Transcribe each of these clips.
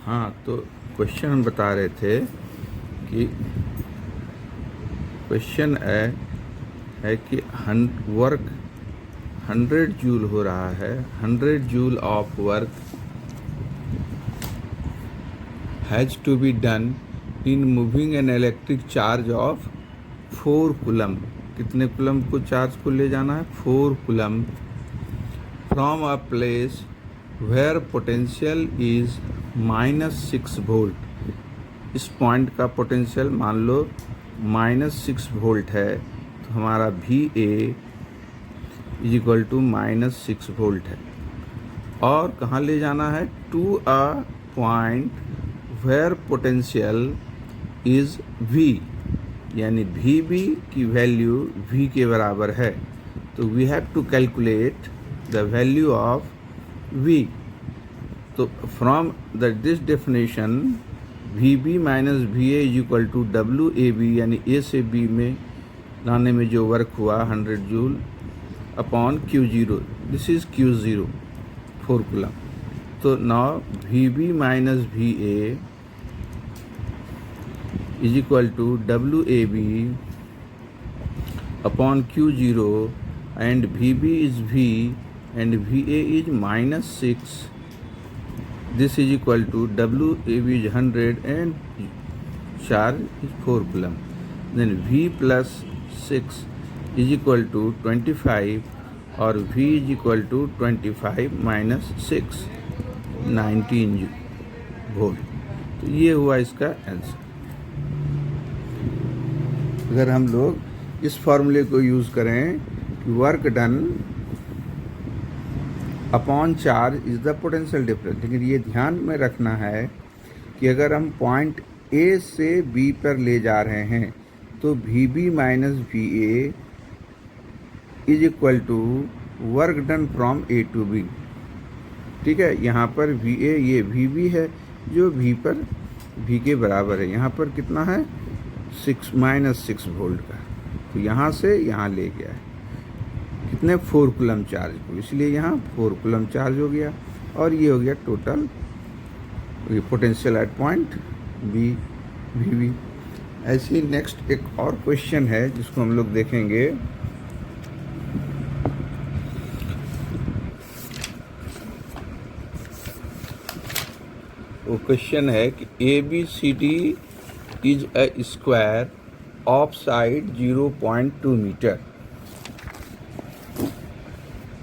हाँ, तो क्वेश्चन हम बता रहे थे कि क्वेश्चन है कि वर्क 100 जूल हो रहा है। 100 joule of work has to be done in moving an electric charge of 4 coulomb. कितने कूलम को चार्ज को ले जाना है? 4 coulomb from a place where potential is -6 volt. इस पॉइंट का पोटेंशियल मान लो -6 वोल्ट है, तो हमारा VA is equal to -6 volt है। और कहाँ ले जाना है? To a point where potential is V, यानी VB की वैल्यू V के बराबर है। तो we have to calculate the value of V। तो from this definition VB minus VA is equal to WAB, यानी A से B में लाने में जो वर्क हुआ 100 joule upon Q0, this is Q0 4 coulomb. तो now VB minus VA is equal to WAB upon Q0 and VB is V and VA is -6. This is equal to WAB is 100 and charge is 4 coulomb. Then V plus 6 is equal to 25 और V is equal to 25 minus 6, 19 volt. तो ये हुआ इसका answer. अगर हम लोग इस फॉर्मूले को यूज़ करें कि work done upon charge is the potential difference, लेकिन ये ध्यान में रखना है कि अगर हम पॉइंट A से B पर ले जा रहे हैं तो VB minus VA is equal to work done from A to B। ठीक है, यहाँ पर VA ये VB है जो V के बराबर है। यहाँ पर कितना है? -6 वोल्ट का। तो यहाँ से यहाँ ले गया है कितने? 4 कूलम चार्ज को, इसलिए यहाँ 4 कूलम चार्ज हो गया। और ये हो गया total potential at point B VB। ऐसे ही नेक्स्ट एक और क्वेश्चन है जिसको हम लोग देखेंगे। वो क्वेश्चन है कि ABCD is a square of side 0.2 metre.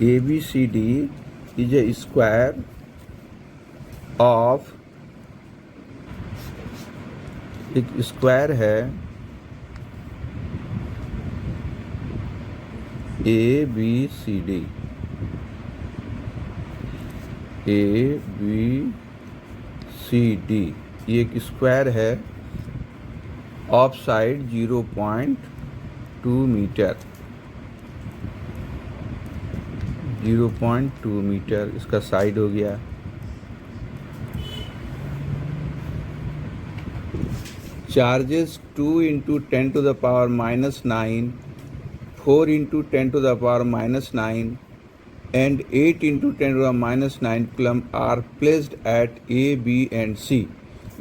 ABCD is a square of, एक स्क्वायर है ABCD ये एक स्क्वायर है ऑफ साइड 0.2 मीटर। 0.2 मीटर इसका साइड हो गया। Charges 2 × 10 to the power -9, 4 × 10 to the power -9 and 8 × 10 to the -9 coulomb are placed at A, B and C।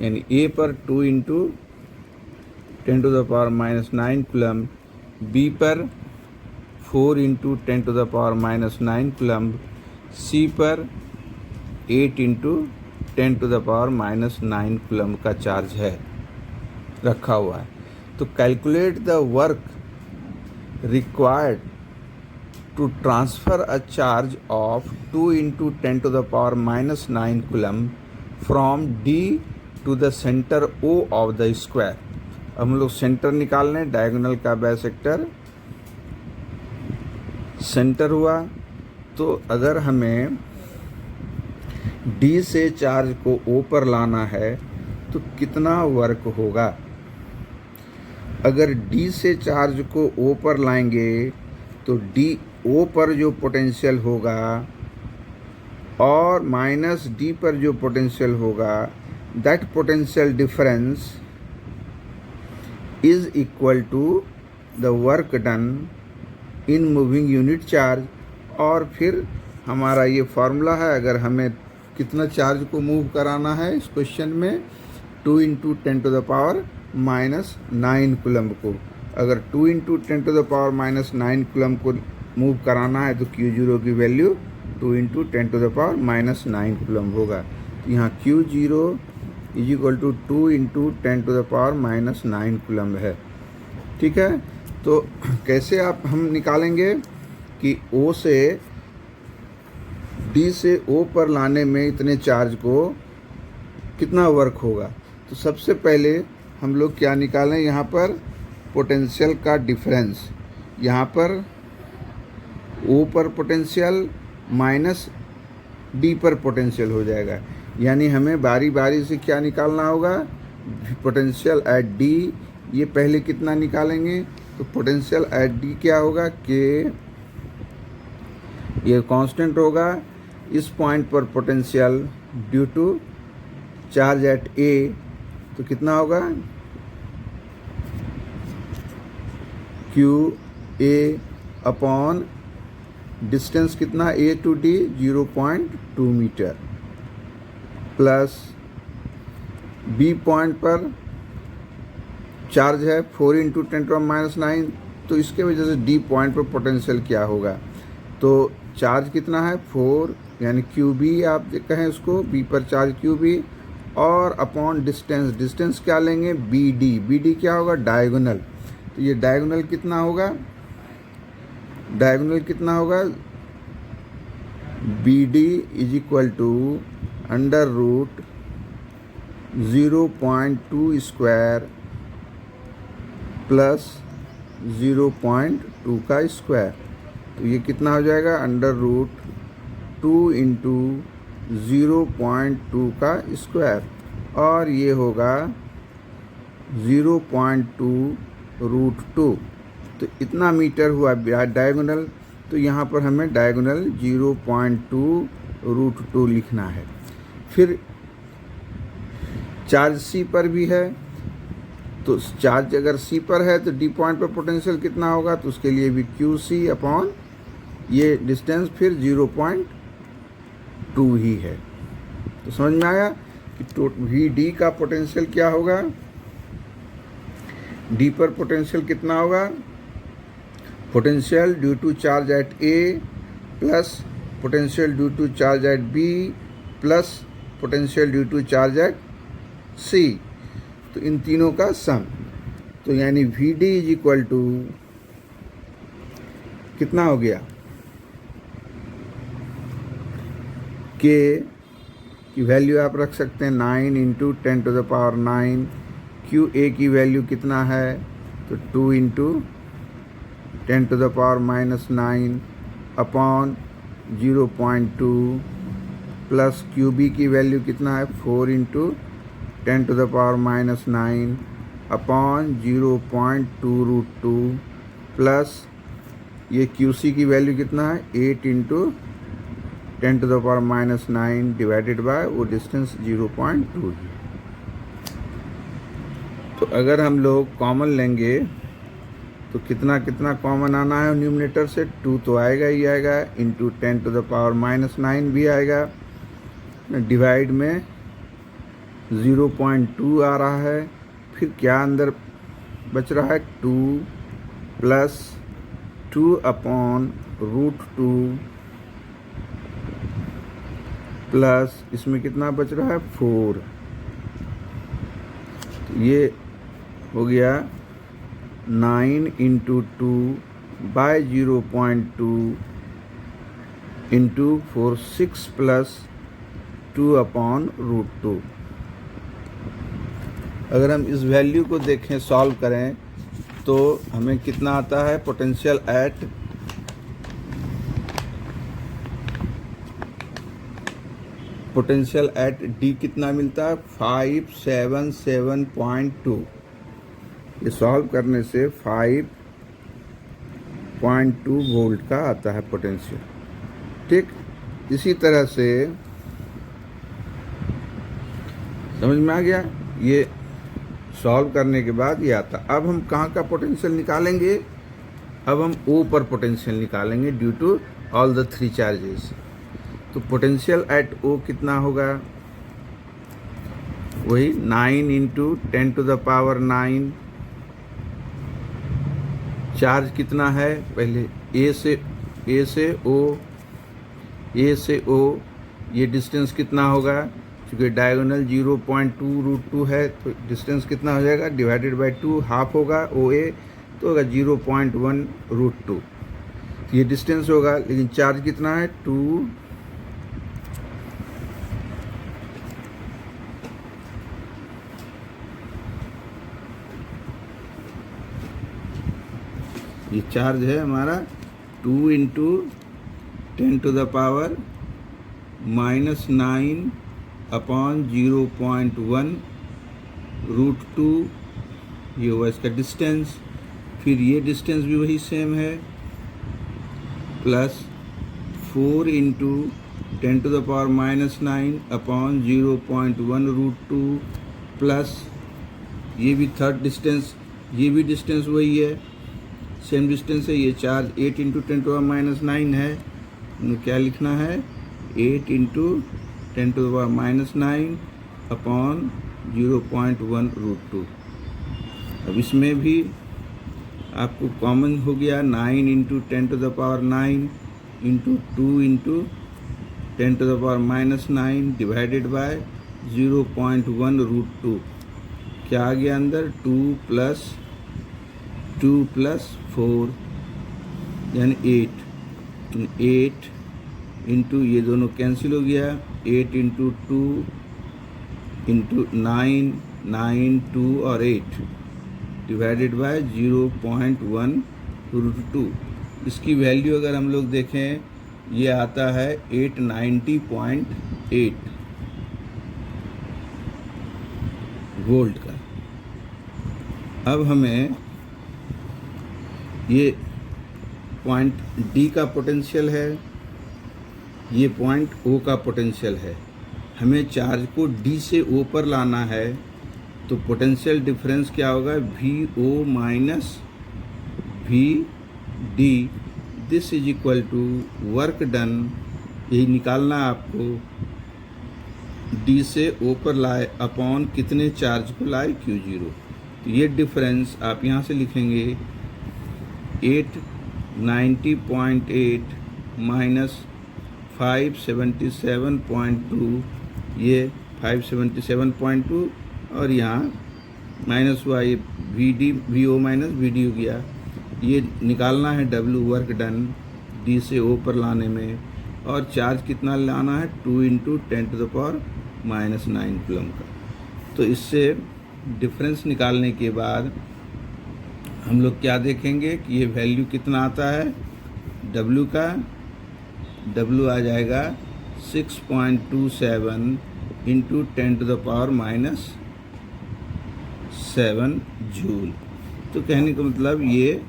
यानी A पर 2 × 10 to the power -9 coulomb, B पर 4 × 10 to the power -9 coulomb, C पर 8 × 10 to the power -9 coulomb का charge है रखा हुआ है। तो calculate the work required to transfer a charge of 2 × 10 to the power -9 coulomb from D to the centre O of the square. अब हम लोग सेंटर निकाल लें, डायगोनल का बाइसेक्टर सेंटर हुआ। तो अगर हमें D से चार्ज को O पर लाना है तो कितना वर्क होगा? अगर D से चार्ज को O पर लाएंगे तो O पर जो पोटेंशियल होगा और -D पर जो पोटेंशियल होगा, that potential difference is equal to the work done in moving unit charge. और फिर हमारा ये फार्मूला है, अगर हमें कितना चार्ज को मूव कराना है इस क्वेश्चन में, 2 इंटू 10⁻⁻9 कूलम को। अगर 2 इंटू 10⁻⁻9 कूलम को मूव कराना है तो Q0 की वैल्यू 2 इंटू 10⁻⁻9 कूलम होगा। तो यहाँ Q0 is equal to 2 into 10⁻⁻9 coulomb है। ठीक है, तो कैसे आप हम निकालेंगे कि O से D से O पर लाने में इतने चार्ज को कितना वर्क होगा। तो सबसे पहले हम लोग क्या निकालें, यहाँ पर पोटेंशियल का डिफरेंस, यहाँ पर O पर पोटेंशियल माइनस D पर पोटेंशियल हो जाएगा। यानी हमें बारी बारी से क्या निकालना होगा, पोटेंशियल एट D। ये पहले कितना निकालेंगे, तो पोटेंशियल एट D क्या होगा, कि ये कांस्टेंट होगा। इस पॉइंट पर potential due to charge at A तो कितना होगा, QA अपॉन डिस्टेंस कितना A टू D 0.2 metre, plus B point पर चार्ज है 4 इंटू 10⁻⁹, तो इसके वजह से D पॉइंट पर पोटेंशियल क्या होगा, तो चार्ज कितना है 4, यानी QB आप कहें उसको, B पर चार्ज QB, और अपॉन डिस्टेंस क्या लेंगे BD क्या होगा, डायगोनल। तो ये डायगोनल कितना होगा, BD is equal to under root 0.2 square plus 0.2 का स्क्वायर। तो ये कितना हो जाएगा, अंडर रूट 2 इंटू 0.2 का स्क्वायर, और ये होगा 0.2 रूट 2। तो इतना मीटर हुआ डायगोनल। तो यहाँ पर हमें डायगोनल 0.2 रूट 2 लिखना है। फिर चार्ज C पर भी है, तो चार्ज अगर C पर है तो D पॉइंट पर पोटेंशियल कितना होगा, तो उसके लिए भी QC अपॉन ये डिस्टेंस फिर 0.2 ही है। तो समझ में आया कि VD का पोटेंशियल क्या होगा, D पर पोटेंशियल कितना होगा, potential due to charge at A plus potential due to charge at B plus potential due to charge at C, तो इन तीनों का सम। तो यानी VD इज इक्वल टू कितना हो गया, K की वैल्यू आप रख सकते हैं 9 इंटू 10⁻⁹। QA की वैल्यू कितना है, तो 2 इंटू 10⁻⁻9 अपॉन 0.2 प्लस QB की वैल्यू कितना है 4 इंटू 10⁻⁹ अपॉन 0.2 रूट 2 प्लस ये QC की वैल्यू कितना है 8 इंटू 10⁻⁹ डिवाइडेड बाय वो डिस्टेंस 0.2 है। तो अगर हम लोग कॉमन लेंगे तो कितना कॉमन आना है न्यूमरेटर से, 2 तो आएगा ही आएगा, इंटू 10⁻⁹ भी आएगा, डिवाइड में 0.2 आ रहा है। फिर क्या अंदर बच रहा है 2 प्लस 2 अपॉन रूट 2 प्लस इसमें कितना बच रहा है 4। ये हो गया 9 into 2 by 0.2 into 4 6 plus 2 upon root 2। अगर हम इस वैल्यू को देखें, सॉल्व करें, तो हमें कितना आता है, पोटेंशियल एट D कितना मिलता है 577.2। ये सॉल्व करने से 5.2 वोल्ट का आता है पोटेंशियल। ठीक, इसी तरह से समझ में आ गया, ये सॉल्व करने के बाद ये आता। अब हम कहाँ का पोटेंशियल निकालेंगे, अब हम O पर पोटेंशियल निकालेंगे due to all the 3 charges. तो पोटेंशियल एट ओ कितना होगा, वही 9 इंटू 10⁻⁹। चार्ज कितना है, पहले ए से ओ ये डिस्टेंस कितना होगा, क्योंकि डायगोनल 0.2√2 है तो डिस्टेंस कितना हो जाएगा, डिवाइडेड बाय 2 हाफ होगा ओ ए तो होगा 0.1√2 ये डिस्टेंस होगा। लेकिन चार्ज कितना है 2 ये चार्ज है हमारा 2 इंटू 10⁻⁹ अपॉन 0.1√2 ये हुआ इसका डिस्टेंस। फिर ये डिस्टेंस भी वही सेम है, प्लस 4 इंटू 10⁻⁹ अपॉन 0.1√2 प्लस ये भी थर्ड डिस्टेंस, ये भी डिस्टेंस वही है, सेम डिस्टेंस है। ये चार्ज 8 इंटू 10⁻⁹ है, क्या लिखना है 8 इंटू 10⁻⁹ अपॉन 0.1√2। अब इसमें भी आपको कॉमन हो गया 9 into 10⁹ into 2 into 10⁻⁹ divided by 0.1√2। क्या आ गया अंदर 2 प्लस 4 यानी 8 इंटू ये दोनों कैंसिल हो गया, 8 इंटू 2 इंटू 9 2 और 8 डिवाइडेड बाय 0.1√2। इसकी वैल्यू अगर हम लोग देखें ये आता है 890.8 वोल्ट का। अब हमें ये पॉइंट डी का पोटेंशियल है, ये पॉइंट ओ का पोटेंशियल है। हमें चार्ज को डी से ओ पर लाना है तो पोटेंशियल डिफरेंस क्या होगा, V O minus V D, this is equal to work done, यही निकालना है आपको, डी से ओ पर लाए अपॉन कितने चार्ज को लाए Q0। तो ये डिफरेंस आप यहाँ से लिखेंगे 890.8 माइनस 577.2, ये 577.2 और यहाँ माइनस हुआ, ये V O minus V D हो गया। ये निकालना है W वर्क डन डी से ओ पर लाने में, और चार्ज कितना लाना है 2 इंटू 10⁻⁹ कूलम का। तो इससे डिफरेंस निकालने के बाद हम लोग क्या देखेंगे कि ये वैल्यू कितना आता है W का, W आ जाएगा 6.27 इंटू 10⁻⁷ जूल। तो कहने का मतलब ये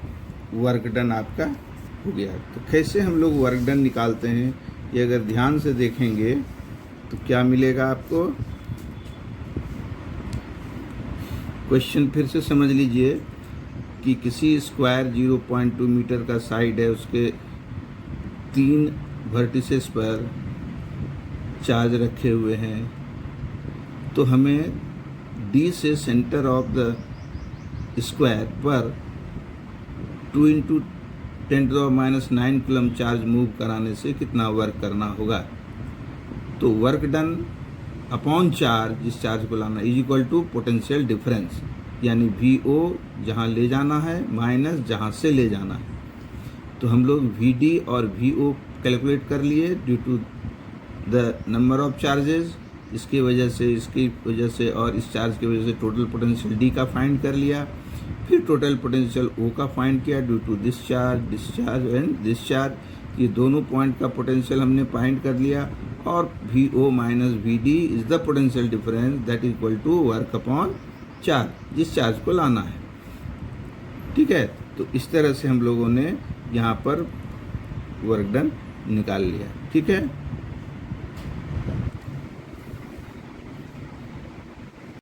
वर्क डन आपका हो गया। तो कैसे हम लोग वर्क डन निकालते हैं, ये अगर ध्यान से देखेंगे तो क्या मिलेगा आपको, क्वेश्चन फिर से समझ लीजिए कि किसी स्क्वायर 0.2 मीटर का साइड है, उसके 3 वर्टिसेस पर चार्ज रखे हुए हैं, तो हमें डी से सेंटर ऑफ द स्क्वायर पर 2 इंटू 10⁻⁹ कूलम चार्ज मूव कराने से कितना वर्क करना होगा। तो वर्क डन अपॉन चार्ज, जिस चार्ज को लाना, is equal to potential difference, यानी वी ओ जहाँ ले जाना है माइनस जहाँ से ले जाना है। तो हम लोग वी डी और वी ओ कैलकुलेट कर लिए due to the number of charges, इसकी वजह से और इस चार्ज की वजह से टोटल पोटेंशियल डी का फाइंड कर लिया। फिर टोटल पोटेंशियल ओ का फाइंड किया due to discharge and discharge, ये दोनों पॉइंट का पोटेंशियल हमने फाइंड कर लिया। और V O minus V D is the potential difference that is equal to work upon charge, जिस चार्ज को लाना है। ठीक है, तो इस तरह से हम लोगों ने यहाँ पर वर्क डन निकाल लिया। ठीक है।